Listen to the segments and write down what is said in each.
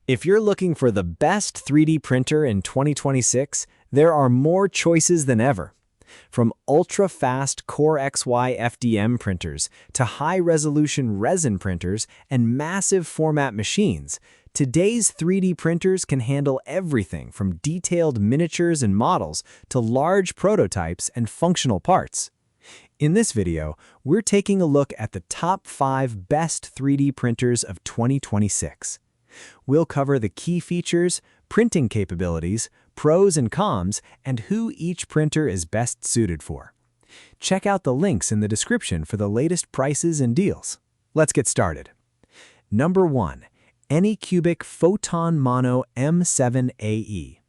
If you're looking for the best 3D printer in 2026, there are more choices than ever. From ultra-fast CoreXY FDM printers to high-resolution resin printers and massive format machines, today's 3D printers can handle everything from detailed miniatures and models to large prototypes and functional parts. In this video, we're taking a look at the top 5 best 3D printers of 2026. We'll cover the key features, printing capabilities, pros and cons, and who each printer is best suited for. Check out the links in the description for the latest prices and deals. Let's get started. Number 1. Anycubic Photon Mono M7AE.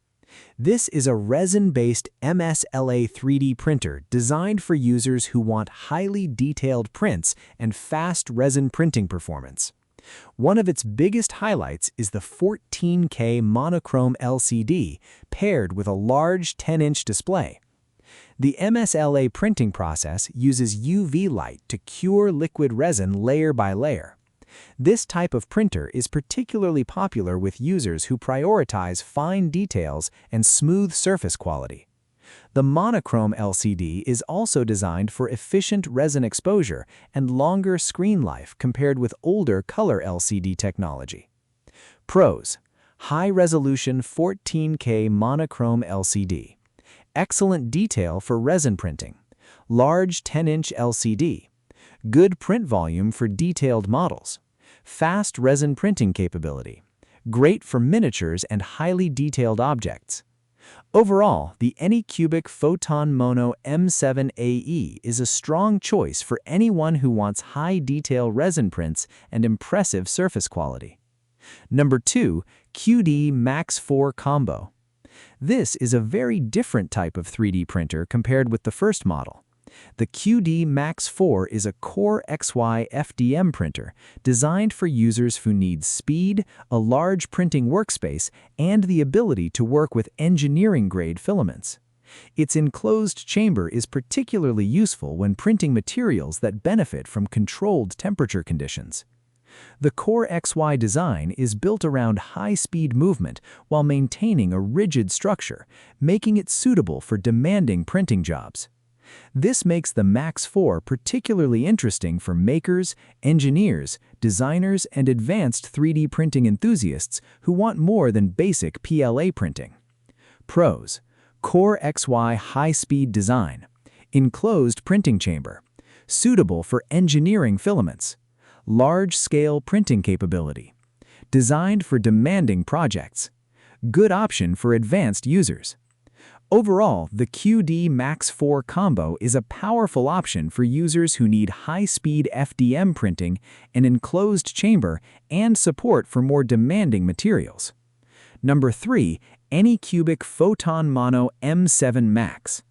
This is a resin-based MSLA 3D printer designed for users who want highly detailed prints and fast resin printing performance. One of its biggest highlights is the 14K monochrome LCD paired with a large 10-inch display. The MSLA printing process uses UV light to cure liquid resin layer by layer. This type of printer is particularly popular with users who prioritize fine details and smooth surface quality. The monochrome LCD is also designed for efficient resin exposure and longer screen life compared with older color LCD technology. Pros: high-resolution 14K monochrome LCD, excellent detail for resin printing, large 10-inch LCD, good print volume for detailed models, fast resin printing capability, great for miniatures and highly detailed objects. Overall, the Anycubic Photon Mono M7AE is a strong choice for anyone who wants high-detail resin prints and impressive surface quality. Number 2. QIDI Max 4 Combo. This is a very different type of 3D printer compared with the first model. The QIDI Max 4 is a CoreXY FDM printer designed for users who need speed, a large printing workspace, and the ability to work with engineering-grade filaments. Its enclosed chamber is particularly useful when printing materials that benefit from controlled temperature conditions. The CoreXY design is built around high-speed movement while maintaining a rigid structure, making it suitable for demanding printing jobs. This makes the Max 4 particularly interesting for makers, engineers, designers, and advanced 3D printing enthusiasts who want more than basic PLA printing. Pros: CoreXY high-speed design, enclosed printing chamber, suitable for engineering filaments, large-scale printing capability, designed for demanding projects, good option for advanced users. Overall, the QIDI Max 4 combo is a powerful option for users who need high-speed FDM printing, an enclosed chamber, and support for more demanding materials. Number 3. Anycubic Photon Mono M7 Max.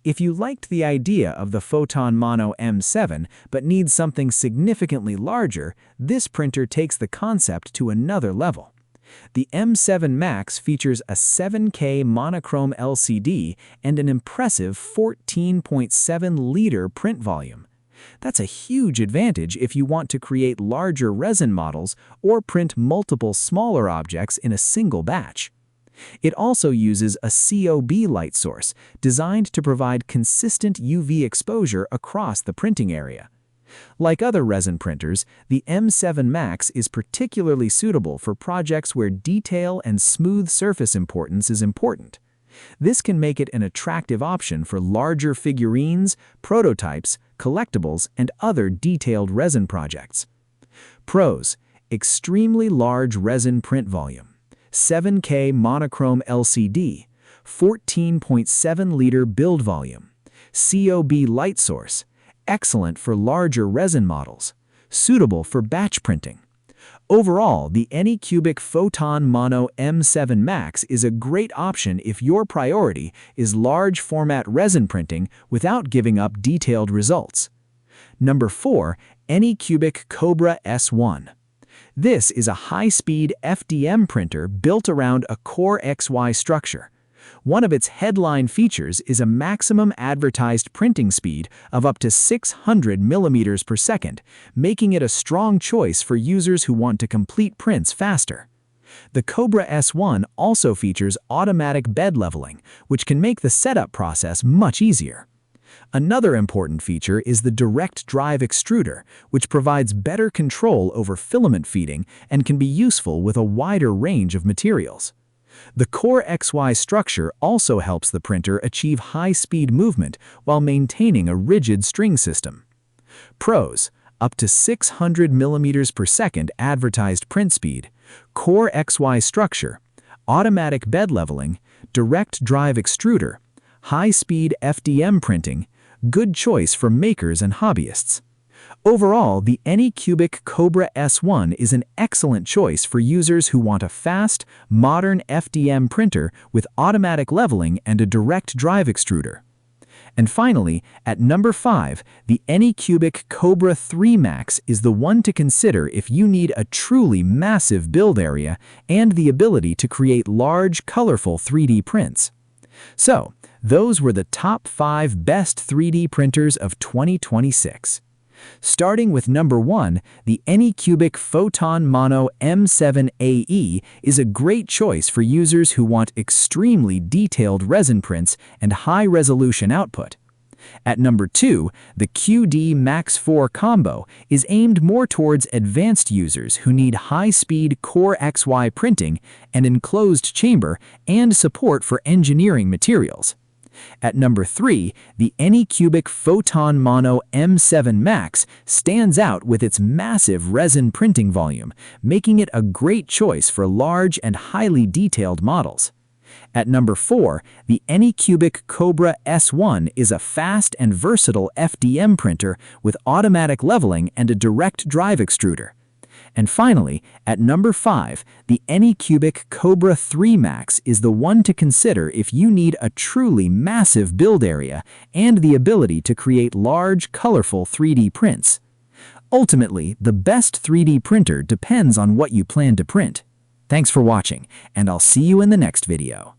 If you liked the idea of the Photon Mono M7 but need something significantly larger, this printer takes the concept to another level. The M7 Max features a 7K monochrome LCD and an impressive 14.7-liter print volume. That's a huge advantage if you want to create larger resin models or print multiple smaller objects in a single batch. It also uses a COB light source designed to provide consistent UV exposure across the printing area. Like other resin printers, the M7 Max is particularly suitable for projects where detail and smooth surface importance is important. This can make it an attractive option for larger figurines, prototypes, collectibles, and other detailed resin projects. Pros: extremely large resin print volume, 7K monochrome LCD, 14.7-liter build volume, COB light source, excellent for larger resin models, suitable for batch printing. Overall, the Anycubic Photon Mono M7 Max is a great option if your priority is large format resin printing without giving up detailed results. Number 4. Anycubic Kobra S1. This is a high-speed FDM printer built around a CoreXY structure. One of its headline features is a maximum advertised printing speed of up to 600 millimeters per second, making it a strong choice for users who want to complete prints faster. The Kobra S1 also features automatic bed leveling, which can make the setup process much easier. Another important feature is the direct drive extruder, which provides better control over filament feeding and can be useful with a wider range of materials. The CoreXY structure also helps the printer achieve high-speed movement while maintaining a rigid string system. Pros: up to 600 mm per second advertised print speed, CoreXY structure, automatic bed leveling, direct drive extruder, high-speed FDM printing, good choice for makers and hobbyists. Overall, the Anycubic Kobra S1 is an excellent choice for users who want a fast, modern FDM printer with automatic leveling and a direct drive extruder. And finally, at number 5, the Anycubic Kobra 3 Max is the one to consider if you need a truly massive build area and the ability to create large, colorful 3D prints. So, those were the top 5 best 3D printers of 2026. Starting with number 1, the Anycubic Photon Mono M7AE is a great choice for users who want extremely detailed resin prints and high-resolution output. At number 2, the QIDI Max 4 combo is aimed more towards advanced users who need high-speed CoreXY printing, an enclosed chamber, and support for engineering materials. At number 3, the Anycubic Photon Mono M7 Max stands out with its massive resin printing volume, making it a great choice for large and highly detailed models. At number 4, the Anycubic Kobra S1 is a fast and versatile FDM printer with automatic leveling and a direct drive extruder. And finally, at number 5, the Anycubic Kobra 3 Max is the one to consider if you need a truly massive build area and the ability to create large, colorful 3D prints. Ultimately, the best 3D printer depends on what you plan to print. Thanks for watching, and I'll see you in the next video.